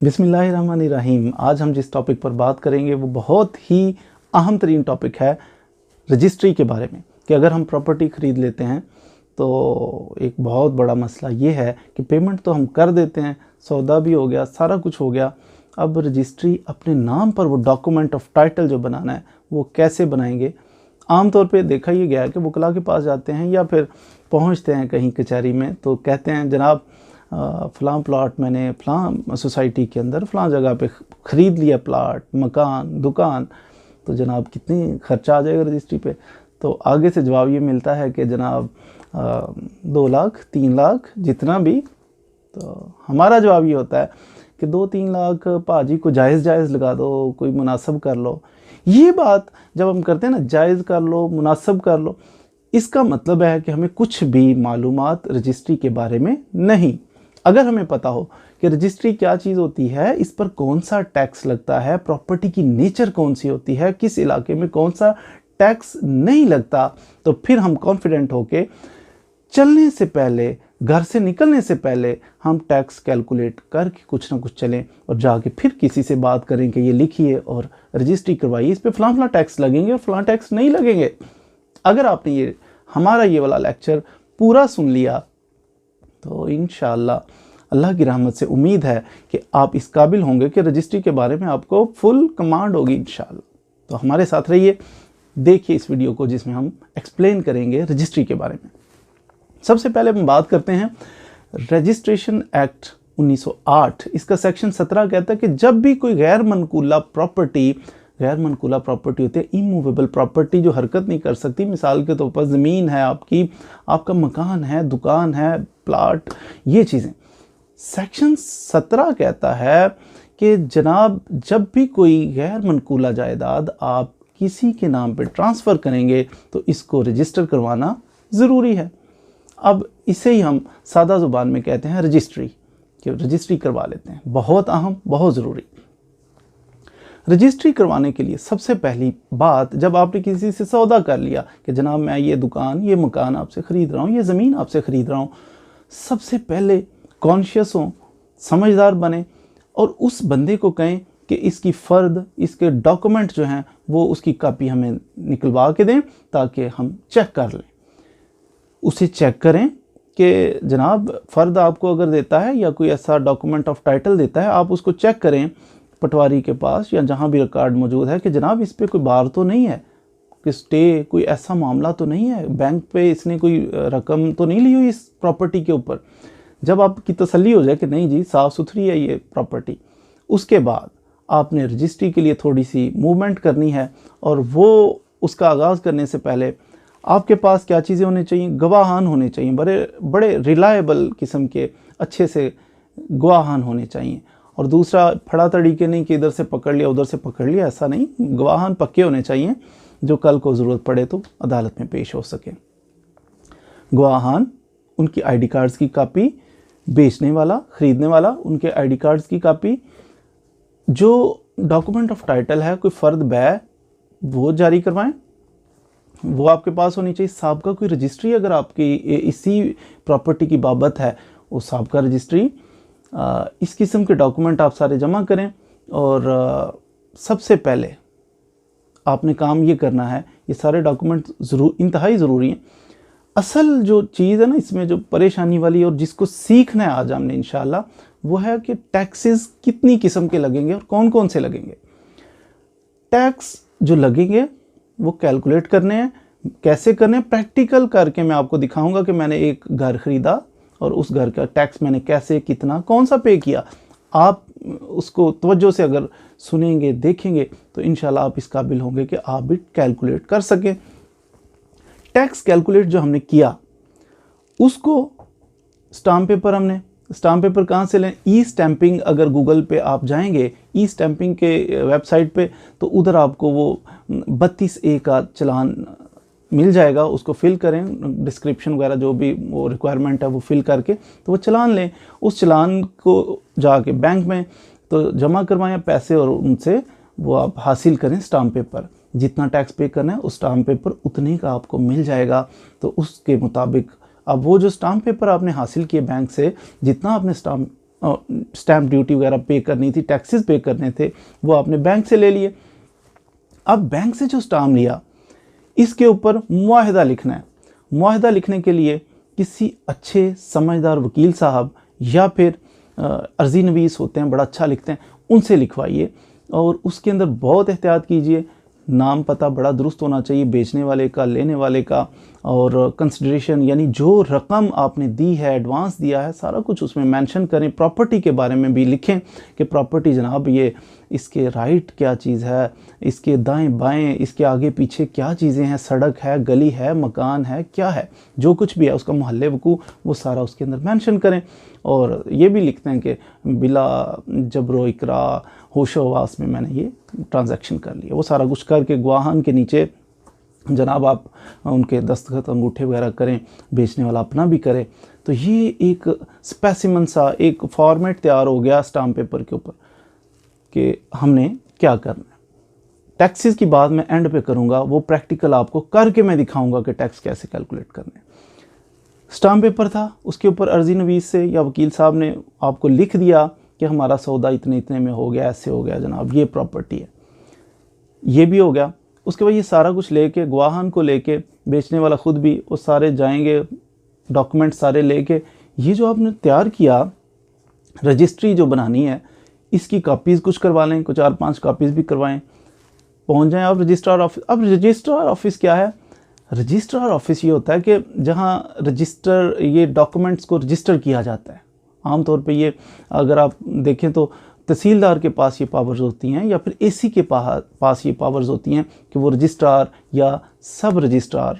बिस्मिल्लाहिर्रहमानिर्रहीम। आज हम जिस टॉपिक पर बात करेंगे वो बहुत ही अहम तरीन टॉपिक है रजिस्ट्री के बारे में। कि अगर हम प्रॉपर्टी ख़रीद लेते हैं तो एक बहुत बड़ा मसला ये है कि पेमेंट तो हम कर देते हैं, सौदा भी हो गया, सारा कुछ हो गया, अब रजिस्ट्री अपने नाम पर वो डॉक्यूमेंट ऑफ टाइटल जो बनाना है वो कैसे बनाएंगे। आम तौर पे देखा ये गया है कि वकला के पास जाते हैं या फिर पहुंचते हैं कहीं कचहरी में तो कहते हैं जनाब फ़लाँ प्लाट मैंने फ़लाँ सोसाइटी के अंदर फ़लाँ जगह पे ख़रीद लिया, प्लाट, मकान, दुकान, तो जनाब कितनी ख़र्चा आ जाएगा रजिस्ट्री पे। तो आगे से जवाब ये मिलता है कि जनाब 2 लाख 3 लाख जितना भी। तो हमारा जवाब ये होता है कि 2-3 लाख पाजी को जायज़ लगा दो, कोई मुनासब कर लो। ये बात जब हम करते हैं ना, जायज़ कर लो, मुनासब कर लो, इसका मतलब है कि हमें कुछ भी मालूमात रजिस्ट्री के बारे में नहीं। अगर हमें पता हो कि रजिस्ट्री क्या चीज़ होती है, इस पर कौन सा टैक्स लगता है, प्रॉपर्टी की नेचर कौन सी होती है, किस इलाके में कौन सा टैक्स नहीं लगता, तो फिर हम कॉन्फिडेंट होके चलने से पहले, घर से निकलने से पहले हम टैक्स कैलकुलेट करके कुछ ना कुछ चलें और जाके फिर किसी से बात करें कि ये लिखिए और रजिस्ट्री करवाइए, इस पे फ़लाँ टैक्स लगेंगे और फ़लाँ टैक्स नहीं लगेंगे। अगर आपने ये हमारा ये वाला लेक्चर पूरा सुन लिया तो इंशाअल्लाह अल्लाह की रहमत से उम्मीद है कि आप इस काबिल होंगे कि रजिस्ट्री के बारे में आपको फुल कमांड होगी इंशाअल्लाह। तो हमारे साथ रहिए, देखिए इस वीडियो को जिसमें हम एक्सप्लेन करेंगे रजिस्ट्री के बारे में। सबसे पहले हम बात करते हैं रजिस्ट्रेशन एक्ट 1908। इसका सेक्शन 17 कहता है कि जब भी कोई गैर मनकूला प्रॉपर्टी होती है, इमूवेबल प्रॉपर्टी जो हरकत नहीं कर सकती, मिसाल के तौर पर ज़मीन है आपकी, आपका मकान है, दुकान है, प्लाट, ये चीज़ें। सेक्शन 17 कहता है कि जनाब जब भी कोई गैर मनकूला जायदाद आप किसी के नाम पे ट्रांसफ़र करेंगे तो इसको रजिस्टर करवाना ज़रूरी है। अब इसे ही हम सादा ज़ुबान में कहते हैं रजिस्ट्री, कि रजिस्ट्री करवा लेते हैं। बहुत अहम, बहुत ज़रूरी। रजिस्ट्री करवाने के लिए सबसे पहली बात, जब आपने किसी से सौदा कर लिया कि जनाब मैं ये दुकान, ये मकान आपसे ख़रीद रहा हूँ, ये ज़मीन आपसे ख़रीद रहा हूँ, सबसे पहले कॉन्शियस हों, समझदार बने और उस बंदे को कहें कि इसकी फ़र्द, इसके डॉक्यूमेंट जो हैं वो उसकी कापी हमें निकलवा के दें ताकि हम चेक कर लें। उसे चेक करें कि जनाब फ़र्द आपको अगर देता है या कोई ऐसा डॉक्यूमेंट ऑफ टाइटल देता है, आप उसको चेक करें पटवारी के पास या जहाँ भी रिकॉर्ड मौजूद है कि जनाब इस पे कोई बार तो नहीं है, कि स्टे, कोई ऐसा मामला तो नहीं है, बैंक पे इसने कोई रकम तो नहीं ली हुई इस प्रॉपर्टी के ऊपर। जब आपकी तसल्ली हो जाए कि नहीं जी साफ़ सुथरी है ये प्रॉपर्टी, उसके बाद आपने रजिस्ट्री के लिए थोड़ी सी मूवमेंट करनी है। और वो उसका आगाज़ करने से पहले आपके पास क्या चीज़ें होनी चाहिए, गवाहान होने चाहिए, बड़े रिलायबल किस्म के अच्छे से गवाहान होने चाहिए। और दूसरा फड़ा तरीके नहीं कि इधर से पकड़ लिया उधर से पकड़ लिया, ऐसा नहीं, गवाहान पक्के होने चाहिए जो कल को ज़रूरत पड़े तो अदालत में पेश हो सके। गवाहान, उनकी आईडी कार्ड्स की कापी, बेचने वाला, ख़रीदने वाला, उनके आईडी कार्ड्स की कापी, जो डॉक्यूमेंट ऑफ टाइटल है, कोई फ़र्द बै वो जारी करवाएं, वो आपके पास होनी चाहिए। साहबका कोई रजिस्ट्री अगर आपकी इसी प्रॉपर्टी की बाबत है, वो साहबका रजिस्ट्री, इस किस्म के डॉक्यूमेंट आप सारे जमा करें। और सबसे पहले आपने काम ये करना है, ये सारे डॉक्यूमेंट इंतहाई ज़रूरी हैं। असल जो चीज़ है ना इसमें जो परेशानी वाली और जिसको सीखना है आज हमने इंशाल्लाह, वो है कि टैक्सेस कितनी किस्म के लगेंगे और कौन कौन से लगेंगे। टैक्स जो लगेंगे वो कैलकुलेट करने हैं। कैसे करने हैं, प्रैक्टिकल करके मैं आपको दिखाऊंगा कि मैंने एक घर ख़रीदा और उस घर का टैक्स मैंने कैसे, कितना, कौन सा पे किया। आप उसको तवज्जो से अगर सुनेंगे, देखेंगे तो इंशाल्लाह आप इस काबिल होंगे कि आप भी कैलकुलेट कर सकें। टैक्स कैलकुलेट जो हमने किया उसको स्टाम्प पेपर कहाँ से लें, ई स्टैंपिंग। अगर गूगल पे आप जाएंगे ई स्टैंपिंग के वेबसाइट पे तो उधर आपको वो 32A का चलान मिल जाएगा, उसको फिल करें, डिस्क्रिप्शन वगैरह जो भी वो रिक्वायरमेंट है वो फिल करके तो वो चलान लें। उस चलान को जाके बैंक में तो जमा करवाएं पैसे और उनसे वो आप हासिल करें स्टाम्प पेपर। जितना टैक्स पे करना है उस स्टाम्प पेपर उतने का आपको मिल जाएगा। तो उसके मुताबिक अब वो जो स्टाम्प पेपर आपने हासिल किए बैंक से, जितना आपने स्टाम्प स्टैम्प ड्यूटी वगैरह पे करनी थी, टैक्सेस पे करने थे, वो आपने बैंक से ले लिए। अब बैंक से जो स्टाम्प लिया इसके ऊपर मुआहिदा लिखना है। मुआहिदा लिखने के लिए किसी अच्छे समझदार वकील साहब या फिर अर्जी नवीस होते हैं, बड़ा अच्छा लिखते हैं, उनसे लिखवाइए और उसके अंदर बहुत एहतियात कीजिए। नाम पता बड़ा दुरुस्त होना चाहिए, बेचने वाले का, लेने वाले का, और कंसिडरेशन यानी जो रकम आपने दी है, एडवांस दिया है, सारा कुछ उसमें मेंशन करें। प्रॉपर्टी के बारे में भी लिखें कि प्रॉपर्टी जनाब ये इसके राइट क्या चीज़ है, इसके दाएं बाएं, इसके आगे पीछे क्या चीज़ें हैं, सड़क है, गली है, मकान है, क्या है, जो कुछ भी है उसका मोहल्ले वकू, वो सारा उसके अंदर मेंशन करें। और ये भी लिखते हैं कि बिला जबरो इकरा होशो हवास में मैंने ये ट्रांजैक्शन कर लिया। वो सारा कुछ करके गवाहान के नीचे जनाब आप उनके दस्तखत अंगूठे वगैरह करें, बेचने वाला अपना भी करे। तो ये एक स्पेसिमन सा एक फॉर्मेट तैयार हो गया स्टाम्प पेपर के ऊपर कि हमने क्या करना है। टैक्सेस की बात मैं एंड पे करूँगा, वो प्रैक्टिकल आपको करके मैं दिखाऊंगा कि टैक्स कैसे कैलकुलेट करने। स्टाम्प पेपर था, उसके ऊपर अर्जी नवीस से या वकील साहब ने आपको लिख दिया कि हमारा सौदा इतने इतने में हो गया, ऐसे हो गया जनाब, ये प्रॉपर्टी है, ये भी हो गया। उसके बाद ये सारा कुछ लेके गवाहान को लेके, बेचने वाला ख़ुद भी, वो सारे जाएंगे डॉक्यूमेंट सारे लेके, ये जो आपने तैयार किया रजिस्ट्री जो बनानी है इसकी कापीज़ कुछ करवा लें, कुछ 4-5 कापीज़ भी करवाएं। पहुंच जाएं आप रजिस्ट्रार ऑफिस। अब रजिस्ट्रार ऑफिस क्या है? रजिस्ट्रार ऑफिस ये होता है कि जहाँ रजिस्टर ये डॉक्यूमेंट्स को रजिस्टर किया जाता है। आमतौर पे ये अगर आप देखें तो तहसीलदार के पास ये पावर्स होती हैं या फिर एसी के पास ये पावर्स होती हैं कि वो रजिस्ट्रार या सब रजिस्ट्रार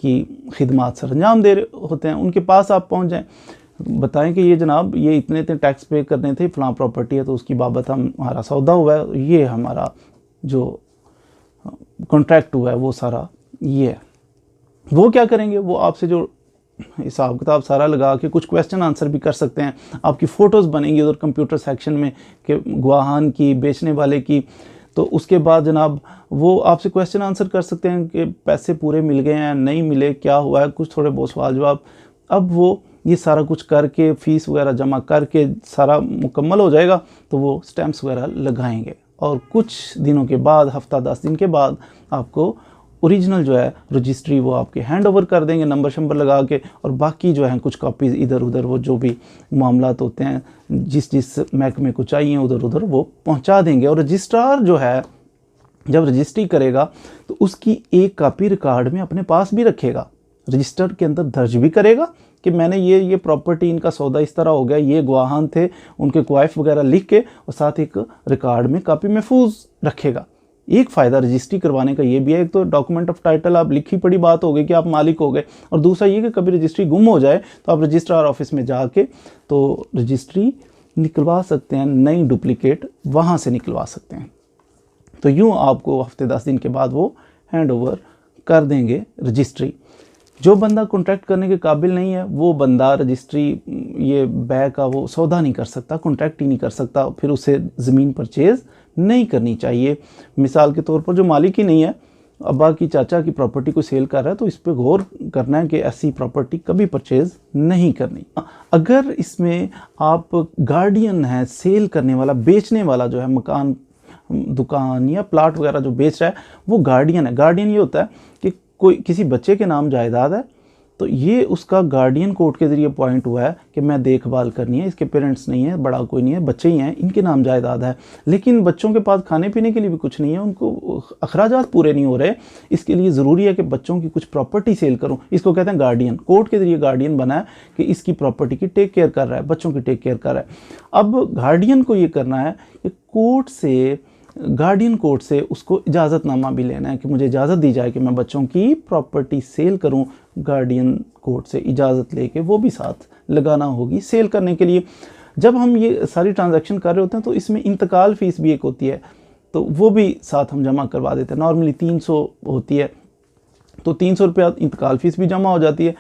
की खिदमात सर अंजाम दे रहे होते हैं। उनके पास आप पहुंच जाएं, बताएं कि ये जनाब ये इतने इतने टैक्स पे करने थे, फलां प्रॉपर्टी है, तो उसकी बाबत हमारा सौदा हुआ है, ये हमारा जो कॉन्ट्रैक्ट हुआ है वो सारा ये है। वो क्या करेंगे, वो आपसे जो हिसाब किताब सारा लगा के कुछ क्वेश्चन आंसर भी कर सकते हैं। आपकी फ़ोटोज़ बनेंगी उधर कंप्यूटर सेक्शन में कि गवाहान की, बेचने वाले की। तो उसके बाद जनाब वो आपसे क्वेश्चन आंसर कर सकते हैं कि पैसे पूरे मिल गए हैं, नहीं मिले, क्या हुआ है, कुछ थोड़े बहुत सवाल जवाब। अब वो ये सारा कुछ करके फ़ीस वगैरह जमा करके सारा मुकम्मल हो जाएगा तो वो स्टैम्प्स वगैरह लगाएंगे और कुछ दिनों के बाद, हफ्ता 10 दिन के बाद आपको ओरिजिनल जो है रजिस्ट्री वो आपके हैंड ओवर कर देंगे नंबर शंबर लगा के। और बाकी जो है कुछ कॉपीज़ इधर उधर वो जो भी मामलात होते हैं जिस जिस महकमे को चाहिए उधर उधर वो पहुंचा देंगे। और रजिस्ट्रार जो है जब रजिस्ट्री करेगा तो उसकी एक कॉपी रिकॉर्ड में अपने पास भी रखेगा, रजिस्टर के अंदर दर्ज भी करेगा कि मैंने ये प्रॉपर्टी, इनका सौदा इस तरह हो गया, ये गवाहान थे, उनके क्वाइफ वगैरह लिख के और साथ एक रिकॉर्ड में कॉपी महफूज रखेगा। एक फ़ायदा रजिस्ट्री करवाने का ये भी है, एक तो डॉक्यूमेंट ऑफ टाइटल आप लिखी पड़ी बात हो गई कि आप मालिक हो गए, और दूसरा ये कि कभी रजिस्ट्री गुम हो जाए तो आप रजिस्ट्रार ऑफिस में जाके तो रजिस्ट्री निकलवा सकते हैं, नई डुप्लीकेट वहाँ से निकलवा सकते हैं। तो यूँ आपको हफ्ते 10 दिन के बाद वो हैंड ओवर कर देंगे रजिस्ट्री। जो बंदा कॉन्ट्रैक्ट करने के काबिल नहीं है वो बंदा रजिस्ट्री ये बै का वो सौदा नहीं कर सकता, कॉन्ट्रैक्ट ही नहीं कर सकता, फिर उसे ज़मीन परचेज़ नहीं करनी चाहिए। मिसाल के तौर पर जो मालिक ही नहीं है, अब्बा की चाचा की प्रॉपर्टी को सेल कर रहा है तो इस पर गौर करना है कि ऐसी प्रॉपर्टी कभी परचेज़ नहीं करनी। अगर इसमें आप गार्डियन है, सेल करने वाला, बेचने वाला जो है, मकान दुकान या प्लाट वगैरह जो बेच रहा है वो गार्डियन है। गार्डियन ये होता है कि कोई किसी बच्चे के नाम जायदाद है तो ये उसका गार्डियन कोर्ट के ज़रिए पॉइंट हुआ है कि मैं देखभाल करनी है, इसके पेरेंट्स नहीं है, बड़ा कोई नहीं है, बच्चे ही हैं, इनके नाम जायदाद है। लेकिन बच्चों के पास खाने पीने के लिए भी कुछ नहीं है, उनको अखराजात पूरे नहीं हो रहे, इसके लिए ज़रूरी है कि बच्चों की कुछ प्रॉपर्टी सेल करूं। इसको कहते हैं गार्डियन। कोर्ट के ज़रिए गार्डियन बना है कि इसकी प्रॉपर्टी की टेक केयर कर रहा है, बच्चों की टेक केयर कर रहा है। अब गार्डियन को ये करना है कि कोर्ट से, गार्डियन कोर्ट से उसको इजाज़तनामा भी लेना है कि मुझे इजाज़त दी जाए कि मैं बच्चों की प्रॉपर्टी सेल करूं। गार्डियन कोर्ट से इजाज़त लेके वो भी साथ लगाना होगी सेल करने के लिए। जब हम ये सारी ट्रांजैक्शन कर रहे होते हैं तो इसमें इंतकाल फ़ीस भी एक होती है, तो वो भी साथ हम जमा करवा देते हैं। नॉर्मली 300 होती है, तो 300 रुपया इंतकाल फ़ीस भी जमा हो जाती है।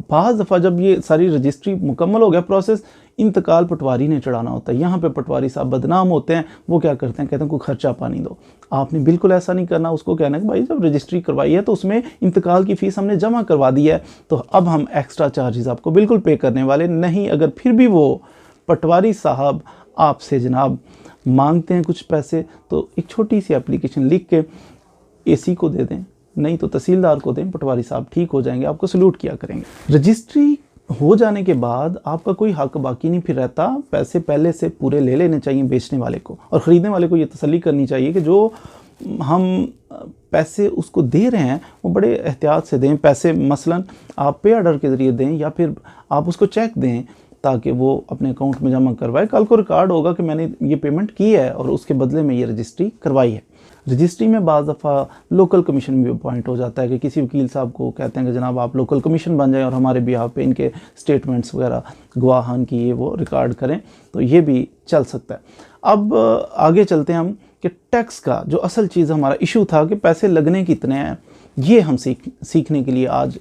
बाज़ दफ़ा जब ये सारी रजिस्ट्री मुकम्मल हो गया प्रोसेस, इंतकाल पटवारी ने चढ़ाना होता है। यहाँ पे पटवारी साहब बदनाम होते हैं, वो क्या करते हैं, कहते हैं कोई खर्चा पानी दो। आपने बिल्कुल ऐसा नहीं करना, उसको कहना है कि भाई जब रजिस्ट्री करवाई है तो उसमें इंतकाल की फ़ीस हमने जमा करवा दी है, तो अब हम एक्स्ट्रा चार्जेस आपको बिल्कुल पे करने वाले नहीं। अगर फिर भी वो पटवारी साहब आपसे जनाब मांगते हैं कुछ पैसे, तो एक छोटी सी एप्लीकेशन लिख के एसी को दे दें, नहीं तो तहसीलदार को दें, पटवारी साहब ठीक हो जाएंगे, आपको सलूट किया करेंगे। रजिस्ट्री हो जाने के बाद आपका कोई हक बाकी नहीं फिर रहता, पैसे पहले से पूरे ले लेने चाहिए बेचने वाले को, और ख़रीदने वाले को ये तसल्ली करनी चाहिए कि जो हम पैसे उसको दे रहे हैं वो बड़े एहतियात से दें। पैसे मसलन आप पे ऑर्डर के ज़रिए दें या फिर आप उसको चेक दें ताकि वो अपने अकाउंट में जमा करवाए। कल को रिकॉर्ड होगा कि मैंने ये पेमेंट की है और उसके बदले में ये रजिस्ट्री करवाई है। रजिस्ट्री में बाज़ दफ़ा लोकल कमीशन भी अपॉइंट हो जाता है कि किसी वकील साहब को कहते हैं कि जनाब आप लोकल कमीशन बन जाएं और हमारे बिहाव पे इनके स्टेटमेंट्स वगैरह गवाहान की ये वो रिकॉर्ड करें, तो ये भी चल सकता है। अब आगे चलते हैं हम कि टैक्स का जो असल चीज़ हमारा इशू था कि पैसे लगने कितने हैं, ये हम सीखने के लिए आज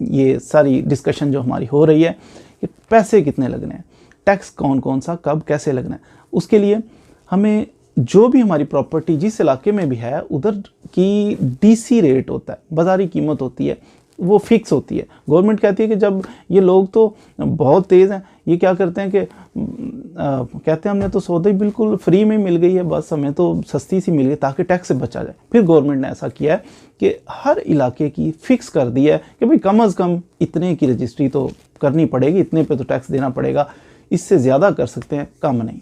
ये सारी डिस्कशन जो हमारी हो रही है कि पैसे कितने लगने हैं, टैक्स कौन कौन सा कब कैसे लगना है। उसके लिए हमें जो भी हमारी प्रॉपर्टी जिस इलाके में भी है उधर की डीसी रेट होता है, बाज़ारी कीमत होती है, वो फिक्स होती है। गवर्नमेंट कहती है कि जब ये लोग तो बहुत तेज़ हैं, ये क्या करते हैं कि कहते हैं हमने तो सौदे बिल्कुल फ्री में मिल गई है, बस हमें तो सस्ती सी मिल गई ताकि टैक्स से बचा जाए। फिर गवर्नमेंट ने ऐसा किया है कि हर इलाके की फ़िक्स कर दी है कि भाई कम अज़ कम इतने की रजिस्ट्री तो करनी पड़ेगी, इतने पे तो टैक्स देना पड़ेगा, इससे ज़्यादा कर सकते हैं, कम नहीं।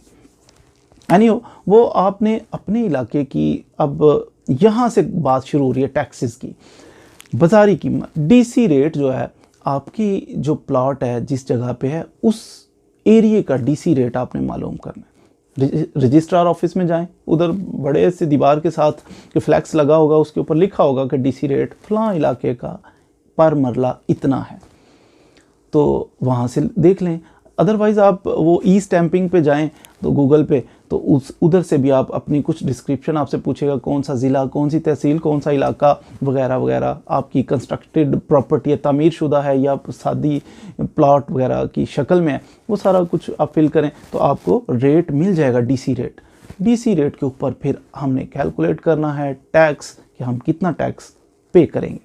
यानी वो आपने अपने इलाके की, अब यहाँ से बात शुरू हो रही है टैक्सेस की। बाज़ारी कीमत डीसी रेट जो है, आपकी जो प्लॉट है जिस जगह पे है उस एरिया का डीसी रेट आपने मालूम करना है। रजिस्ट्रार ऑफिस में जाएं, उधर बड़े से दीवार के साथ कि फ्लैक्स लगा होगा, उसके ऊपर लिखा होगा कि डीसी रेट फ़लाँ इलाके का पर मरला इतना है, तो वहाँ से देख लें। अदरवाइज़ आप वो ई स्टैंपिंग पे जाएं तो गूगल पे, तो उधर से भी आप अपनी कुछ डिस्क्रिप्शन आपसे पूछेगा, कौन सा ज़िला, कौन सी तहसील, कौन सा इलाका वगैरह वगैरह, आपकी कंस्ट्रक्टेड प्रॉपर्टी है, तामीर शुदा है या सादी प्लॉट वगैरह की शक्ल में है, वो सारा कुछ आप फिल करें तो आपको रेट मिल जाएगा, डीसी रेट। डीसी रेट के ऊपर फिर हमने कैलकुलेट करना है टैक्स कि हम कितना टैक्स पे करेंगे।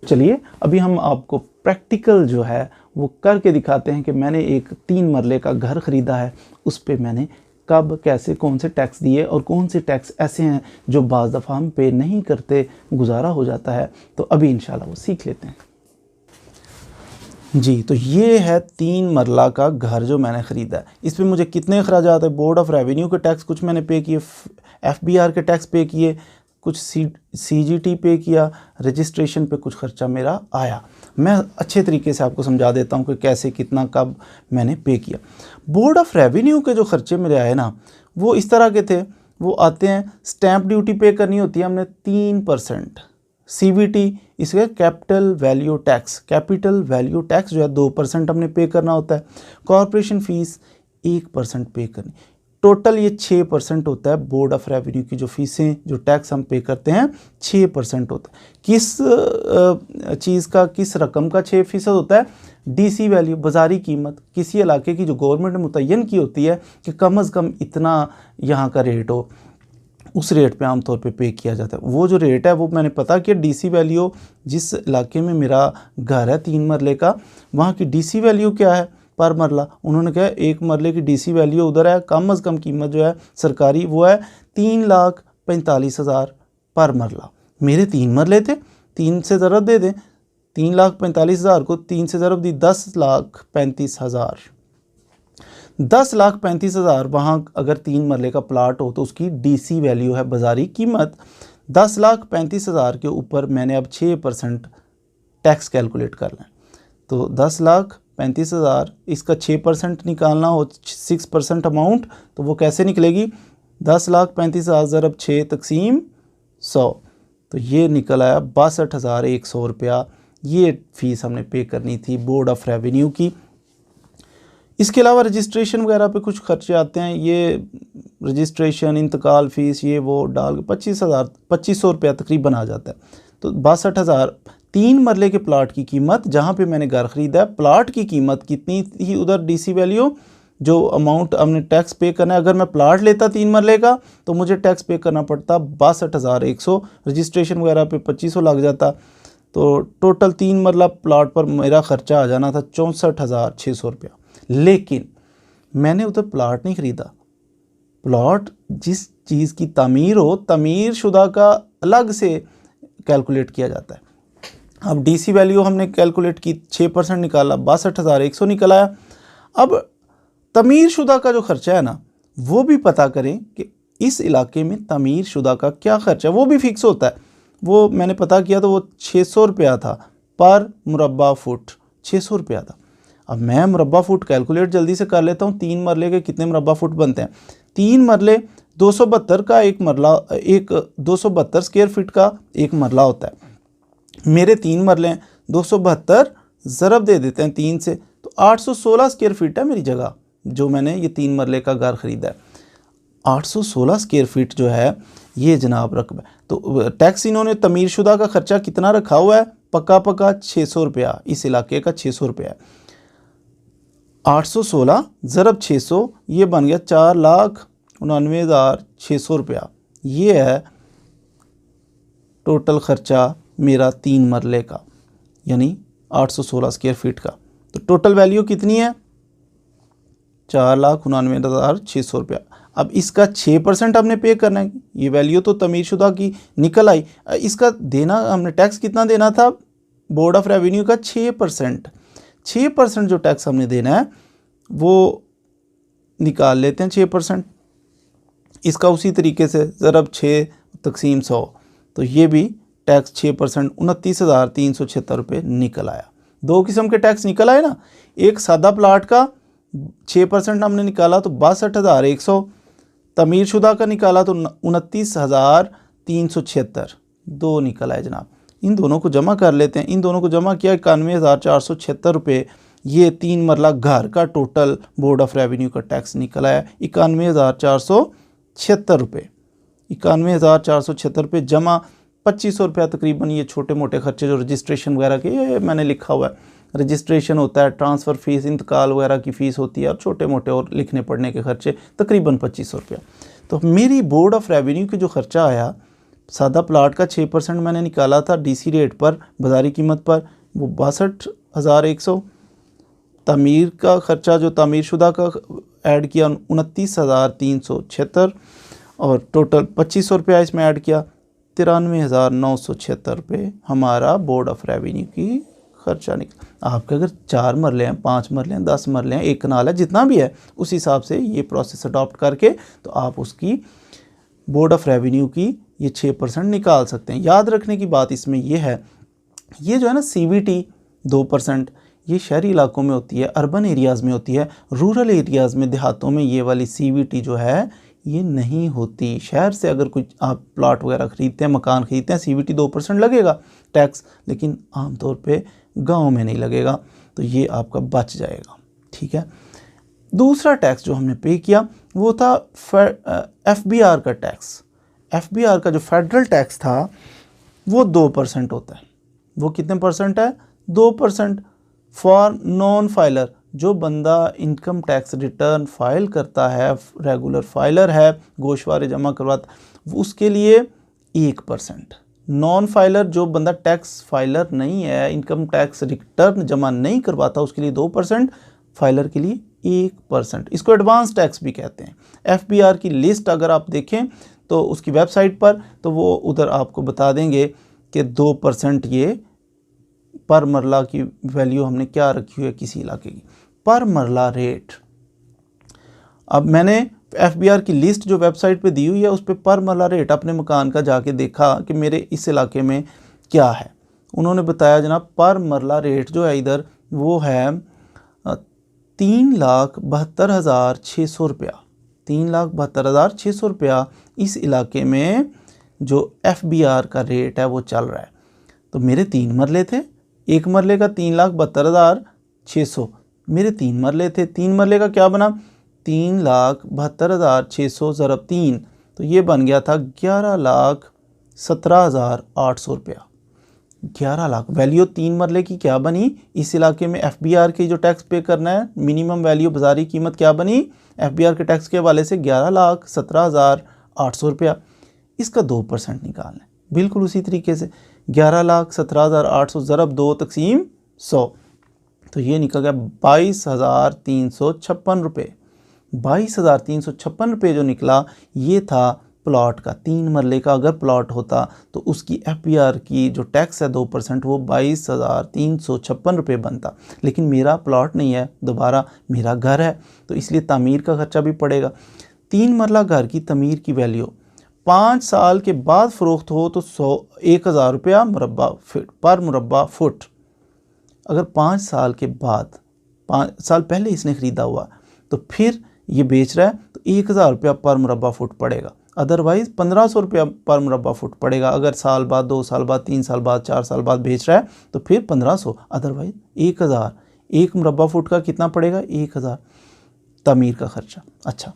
चलिए अभी हम आपको प्रैक्टिकल जो है वो करके दिखाते हैं कि मैंने एक 3 मरले का घर ख़रीदा है, उस पे मैंने कब कैसे कौन से टैक्स दिए और कौन से टैक्स ऐसे हैं जो बाज़ दफ़ा हम पे नहीं करते, गुजारा हो जाता है। तो अभी इंशाल्लाह वो सीख लेते हैं। जी, तो ये है 3 मरला का घर जो मैंने ख़रीदा है। इस पर मुझे कितने अखराजात है, बोर्ड ऑफ रेवेन्यू के टैक्स कुछ मैंने पे किए, FBR के टैक्स पे किए, कुछ CGT पे किया, रजिस्ट्रेशन पे कुछ ख़र्चा मेरा आया। मैं अच्छे तरीके से आपको समझा देता हूँ कि कैसे कितना कब मैंने पे किया। बोर्ड ऑफ रेवेन्यू के जो ख़र्चे मेरे आए ना, वो इस तरह के थे। वो आते हैं, स्टैंप ड्यूटी पे करनी होती है हमने 3%, CVT इसके capital value tax, capital value tax जो है 2% हमने पे करना होता है। कॉरपोरेशन फ़ीस 1% पे करनी, टोटल ये 6% होता है। बोर्ड ऑफ रेवेन्यू की जो फ़ीसें, जो टैक्स हम पे करते हैं 6% होता है। किस चीज़ का, किस रकम का 6% होता है? डीसी वैल्यू, बाज़ारी कीमत, किसी इलाके की जो गवर्नमेंट ने मुतय्यन की होती है कि कम अज़ कम इतना यहाँ का रेट हो, उस रेट पे आमतौर पे किया जाता है। वो जो रेट है वो मैंने पता किया, डीसी वैल्यू जिस इलाके में मेरा घर है 3 मरले का, वहाँ की डीसी वैल्यू क्या है पर मरला। उन्होंने कहा 1 मरले की डीसी वैल्यू उधर है, कम अज़ कम कीमत जो है सरकारी वो है 3,45,000 पर मरला। मेरे 3 मरले थे, 3 से ज़रब दे दें, 3,45,000 को 3 से ज़रब दी 10,35,000। 10,35,000 वहाँ अगर 3 मरले का प्लाट हो तो उसकी डीसी वैल्यू है, बाज़ारी कीमत। 10,35,000 के ऊपर मैंने अब 6% टैक्स कैलकुलेट करना है। तो 10,35,000 इसका 6% निकालना हो, 6% अमाउंट, तो वो कैसे निकलेगी? 10,35,000 ज़रब 6 तक़सीम 100, तो ये निकल आया 62,100 रुपया। ये फ़ीस हमने पे करनी थी बोर्ड ऑफ रेवेन्यू की। इसके अलावा रजिस्ट्रेशन वगैरह पे कुछ खर्चे आते हैं, ये रजिस्ट्रेशन, इंतकाल फ़ीस, ये वो डाल के 25,000 रुपया तकरीबन आ जाता है। तो 62,000 3 मरले के प्लाट की कीमत, जहाँ पे मैंने घर ख़रीदा है, प्लाट की कीमत कितनी थी उधर डीसी वैल्यू, जो अमाउंट हमने टैक्स पे करना है। अगर मैं प्लाट लेता 3 मरले का तो मुझे टैक्स पे करना पड़ता 62,100, रजिस्ट्रेशन वगैरह पे 2500 लग जाता। तो टोटल 3 मरला प्लाट पर मेरा ख़र्चा आ जाना था 64,600 रुपया। लेकिन मैंने उधर प्लाट नहीं ख़रीदा। प्लॉट जिस चीज़ की तामीर हो, तामीर शुदा का अलग से कैलकुलेट किया जाता है। अब डीसी वैल्यू हमने कैलकुलेट की, 6% निकाला, 62,100 निकल आया। अब तमीर शुदा का जो खर्चा है ना, वो भी पता करें कि इस इलाके में तमीर शुदा का क्या खर्चा है, वो भी फिक्स होता है। वो मैंने पता किया तो वो 600 रुपया था पर मुरब्बा फुट, 600 रुपया था। अब मैं मुरब्बा फुट कैलकुलेट जल्दी से कर लेता हूँ। 3 मरले के कितने मुरब्बा फुट बनते हैं? 3 मरले 272 का एक मरला, एक 272 स्क्वायर फीट का एक मरला होता है। मेरे 3 मरले हैं, 272 ज़रब दे देते हैं 3 से, तो 816 स्क्वायर फीट है मेरी जगह जो मैंने ये 3 मरले का घर ख़रीदा है। 816 स्क्वायर फीट जो है ये जनाब रकबा। तो टैक्स इन्होंने तमीर शुदा का ख़र्चा कितना रखा हुआ है? पक्का 600 रुपया, इस इलाके का 600 रुपया है। 816 ज़रब 600, ये बन गया 4,99,600 रुपया। ये है टोटल ख़र्चा मेरा 3 मरले का, यानी 816 स्क्वायर फीट का। तो टोटल वैल्यू कितनी है? 4,99,600 रुपया। अब इसका 6% हमने पे करना है। ये वैल्यू तो तमीर शुदा की निकल आई। इसका देना हमने टैक्स कितना देना था? बोर्ड ऑफ रेवेन्यू का 6%। 6% जो टैक्स हमने देना है वो निकाल लेते हैं 6%। इसका उसी तरीके से ज़रब 6 तकसीम 100, तो ये भी टैक्स 6%, 29,376 रुपये निकल आया। 2 किस्म के टैक्स निकल आए ना। एक सादा प्लाट का 6% हमने निकाला तो 62,100, तमीर शुदा का निकाला तो 29,376, 2 निकल आए जनाब। इन दोनों को जमा कर लेते हैं। इन दोनों को जमा किया 91,476 रुपये। ये 3 मरला घर का टोटल बोर्ड ऑफ रेवेन्यू का टैक्स निकल आया 91,476 रुपये। 91,476 रुपये जमा 2500 रुपया तकरीबन। ये छोटे मोटे खर्चे जो रजिस्ट्रेशन वगैरह के, ये मैंने लिखा हुआ है, रजिस्ट्रेशन होता है, ट्रांसफ़र फ़ीस, इंतकाल वगैरह की फ़ीस होती है, और छोटे मोटे और लिखने पढ़ने के खर्चे तकरीबन 2500 रुपया। तो मेरी बोर्ड ऑफ रेवेन्यू की जो खर्चा आया, सादा प्लाट का 6% मैंने निकाला था डीसी रेट पर, बाज़ारी कीमत पर, वो 62,100। तमीर का खर्चा जो तमीर शुदा का ऐड किया 29,376, और टोटल 2500 रुपया इसमें ऐड किया, 93,976 रुपये हमारा बोर्ड ऑफ रेवेन्यू की खर्चा निकला। आपके अगर 4 मरले हैं, 5 मरले हैं, 10 मरले हैं, 1 कनाल है, जितना भी है, उस हिसाब से ये प्रोसेस अडॉप्ट करके तो आप उसकी बोर्ड ऑफ रेवेन्यू की ये 6% निकाल सकते हैं। याद रखने की बात इसमें ये है, ये जो है ना CVT 2%, ये शहरी इलाकों में होती है, अर्बन एरियाज़ में होती है। रूरल एरियाज़ में, देहातों में ये वाली CVT जो है ये नहीं होती। शहर से अगर कुछ आप प्लाट वगैरह ख़रीदते हैं, मकान ख़रीदते हैं, CVT 2% लगेगा टैक्स, लेकिन आमतौर पे गांव में नहीं लगेगा, तो ये आपका बच जाएगा। ठीक है। दूसरा टैक्स जो हमने पे किया वो था FBR का टैक्स। FBR का जो फेडरल टैक्स था वो 2% होता है। वो कितने परसेंट है? 2%। फॉर नॉन फाइलर, जो बंदा इनकम टैक्स रिटर्न फाइल करता है, रेगुलर फाइलर है, गोशवारे जमा करवाता, उसके लिए 1%। नॉन फाइलर, जो बंदा टैक्स फाइलर नहीं है, इनकम टैक्स रिटर्न जमा नहीं करवाता, उसके लिए 2%, फाइलर के लिए 1%। इसको एडवांस टैक्स भी कहते हैं। FBR की लिस्ट अगर आप देखें तो उसकी वेबसाइट पर, तो वो उधर आपको बता देंगे कि 2% ये पर मरला की वैल्यू हमने क्या रखी हुई है किसी इलाके की, पर मरला रेट। अब मैंने FBR की लिस्ट जो वेबसाइट पे दी हुई है उस पर मरला रेट अपने मकान का जाके देखा कि मेरे इस इलाके में क्या है। उन्होंने बताया जनाब पर मरला रेट जो है इधर वो है 3,72,600 रुपया। 3,72,600 रुपया इस इलाके में जो FBR का रेट है वो चल रहा है। तो मेरे 3 मरले थे, एक मरले का 3,72,600, मेरे 3 मरले थे। 3 मरले का क्या बना? 3,72,600 ज़रब 3, तो ये बन गया था 11,17,800 रुपया। 11 लाख वैल्यू 3 मरले की क्या बनी? इस इलाके में FBR की जो टैक्स पे करना है, मिनिमम वैल्यू बाजारी कीमत क्या बनी FBR के टैक्स के हवाले से? 11,17,800 रुपया। इसका 2% निकालना है। बिल्कुल उसी तरीके से 11,17,800 ज़रब 2 तकसीम 100, तो ये निकल गया 22,356 रुपये। 22,356 जो निकला ये था प्लॉट का। 3 मरले का अगर प्लॉट होता तो उसकी FBR की जो टैक्स है 2% वो 22,356 बनता, लेकिन मेरा प्लॉट नहीं है, दोबारा मेरा घर है, तो इसलिए तामीर का खर्चा भी पड़ेगा। 3 मरला घर की तमीर की वैल्यू 5 साल के बाद फ़रोख्त हो तो 1,000 रुपया मुरब्बा फीट पर मुरब्बा फुट। अगर 5 साल के बाद, 5 साल पहले इसने ख़रीदा हुआ तो फिर ये बेच रहा है तो 1,000 रुपया पर मुरब्बा फुट पड़ेगा, अदरवाइज़ 1,500 रुपया पर मुरब्बा फुट पड़ेगा। अगर साल बाद, 2 साल बाद, 3 साल बाद, 4 साल बाद बेच रहा है तो फिर 1,500, अदरवाइज 1,000। 1 मुरब्बा फुट का कितना पड़ेगा? 1,000 तमीर का खर्चा। अच्छा,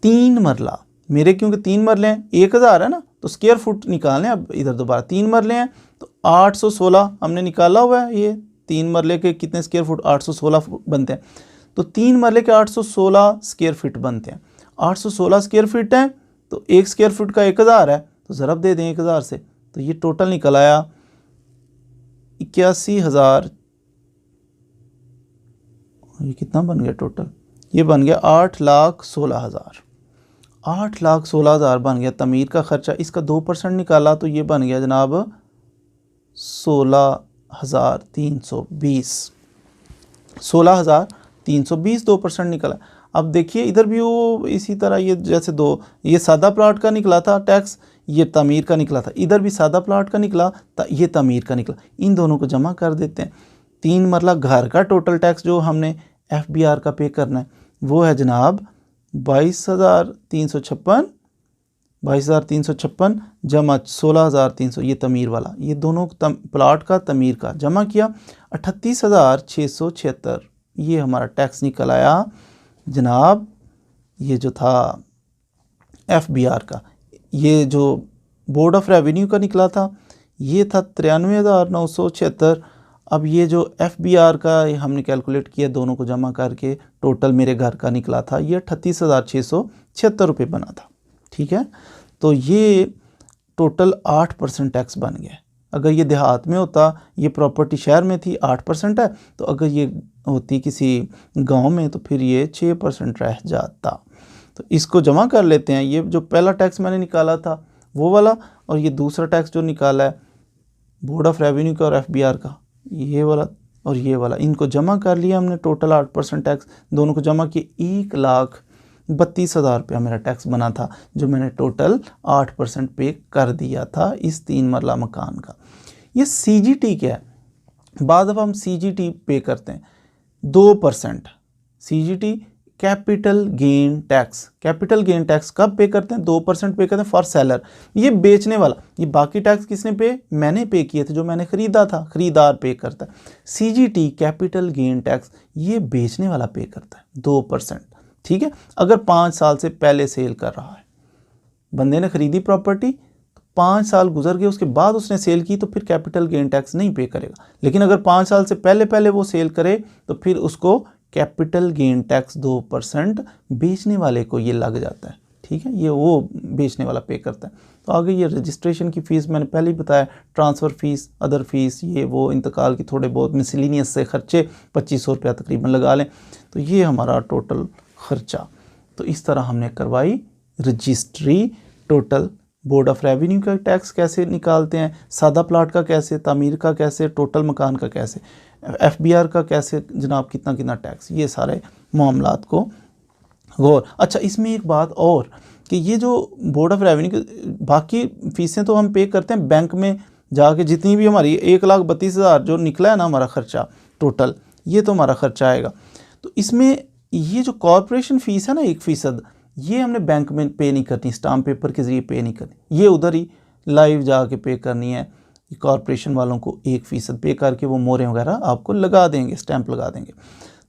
3 मरला मेरे, क्योंकि 3 मरले हैं, 1,000 है ना, तो स्क्वायर फुट निकालने। अब इधर दोबारा 3 मरले हैं तो 816 हमने निकाला हुआ है। ये 3 मरले के कितने स्क्वायर फुट? 816 बनते हैं। तो 3 मरले के 816 स्क्वायर फीट बनते हैं। 816 स्क्वायर फीट है तो 1 स्क्वायर फुट का 1,000 है, तो ज़रब दे दें 1,000 से, तो ये टोटल निकल आया 81,000। ये कितना बन गया टोटल? ये बन गया 8,16,000। 8,16,000 बन गया तमीर का खर्चा। इसका 2% निकाला तो ये बन गया जनाब 16,320। 16,320 2% निकला। अब देखिए इधर भी वो इसी तरह, ये जैसे ये सादा प्लाट का निकला था टैक्स, ये तमीर का निकला था। इधर भी सादा प्लाट का निकला, ये तमीर का निकला। इन दोनों को जमा कर देते हैं। 3 मरला घर का टोटल टैक्स जो हमने FBR का पे करना है वो है जनाब 22,356 जमा 16,300, ये तमीर वाला, ये दोनों प्लाट का तमीर का जमा किया 38,676। ये हमारा टैक्स निकल आया जनाब। ये जो था FBR का, ये जो बोर्ड ऑफ रेवेन्यू का निकला था ये था 93,976। अब ये जो FBR का हमने कैलकुलेट किया दोनों को जमा करके, टोटल मेरे घर का निकला था ये 38,676 रुपये बना था। ठीक है, तो ये टोटल 8% टैक्स बन गया। अगर ये देहात में होता, ये प्रॉपर्टी शहर में थी 8% है, तो अगर ये होती किसी गांव में तो फिर ये 6% रह जाता। तो इसको जमा कर लेते हैं। ये जो पहला टैक्स मैंने निकाला था वो वाला, और ये दूसरा टैक्स जो निकाला है बोर्ड ऑफ रेवेन्यू का और FBR का, ये वाला और ये वाला, इनको जमा कर लिया हमने। टोटल 8% टैक्स दोनों को जमा किए, 1,32,000 रुपया मेरा टैक्स बना था, जो मैंने टोटल 8% पे कर दिया था इस 3 मरला मकान का। ये CGT क्या है? बाद अब हम CGT पे करते हैं 2%। CGT capital gain tax. Capital gain tax कब पे करते हैं? 2% पे करते हैं फॉर सेलर। ये बेचने वाला, ये बाकी टैक्स किसने पे? मैंने पे किए थे, जो मैंने ख़रीदा था, ख़रीदार पे करता है। CGT कैपिटल गेन टैक्स ये बेचने वाला पे करता है 2%। ठीक है, अगर 5 साल से पहले सेल कर रहा है, बंदे ने ख़रीदी प्रॉपर्टी, 5 साल गुजर गए उसके बाद उसने सेल की, तो फिर कैपिटल गेन टैक्स नहीं पे करेगा। लेकिन अगर 5 साल से पहले वो सेल करे तो फिर उसको कैपिटल गेन टैक्स 2% बेचने वाले को ये लग जाता है। ठीक है, ये वो बेचने वाला पे करता है। तो आगे ये रजिस्ट्रेशन की फ़ीस मैंने पहले ही बताया, ट्रांसफ़र फ़ीस, अदर फीस, ये वो इंतकाल की थोड़े बहुत मिसलिनियस से खर्चे 2,500 रुपया तकरीबन लगा लें, तो ये हमारा टोटल ख़र्चा। तो इस तरह हमने करवाई registry. Total board of revenue का टैक्स कैसे निकालते हैं, सादा प्लाट का कैसे, तामीर का कैसे, टोटल मकान का कैसे, FBR का कैसे जनाब, कितना कितना टैक्स, ये सारे मामलात को गौर। अच्छा, इसमें एक बात और कि ये जो बोर्ड ऑफ रेवेन्यू की बाकी फ़ीसें तो हम पे करते हैं बैंक में जाके, जितनी भी हमारी 1,32,000 जो निकला है ना हमारा ख़र्चा टोटल, ये तो हमारा ख़र्चा आएगा। तो इसमें ये जो कॉरपोरेशन फ़ीस है ना 1%, ये हमने बैंक में पे नहीं करनी, स्टाम्प पेपर के ज़रिए पे नहीं करनी, ये उधर ही लाइव जाके पे करनी है। कॉरपोरेशन वालों को 1% पे करके वो मोहरें वगैरह आपको लगा देंगे, स्टैंप लगा देंगे।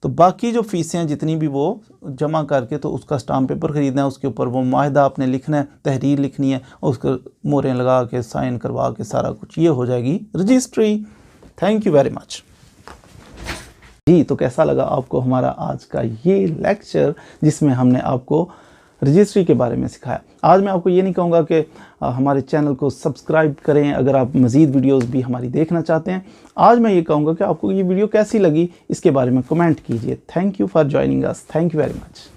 तो बाकी जो फ़ीसें हैं जितनी भी वो जमा करके, तो उसका स्टाम्प पेपर ख़रीदना है, उसके ऊपर वो माहिदा आपने लिखना है, तहरीर लिखनी है, और उसको मोहरें लगा के साइन करवा के सारा कुछ, ये हो जाएगी registry. Thank you very much ji. तो कैसा लगा आपको हमारा आज का ये लेक्चर, जिसमें हमने आपको रजिस्ट्री के बारे में सिखाया। आज मैं आपको ये नहीं कहूँगा कि हमारे चैनल को सब्सक्राइब करें अगर आप मज़ीद वीडियोस भी हमारी देखना चाहते हैं। आज मैं ये कहूँगा कि आपको ये वीडियो कैसी लगी इसके बारे में कमेंट कीजिए। Thank you for joining us. Thank you very much.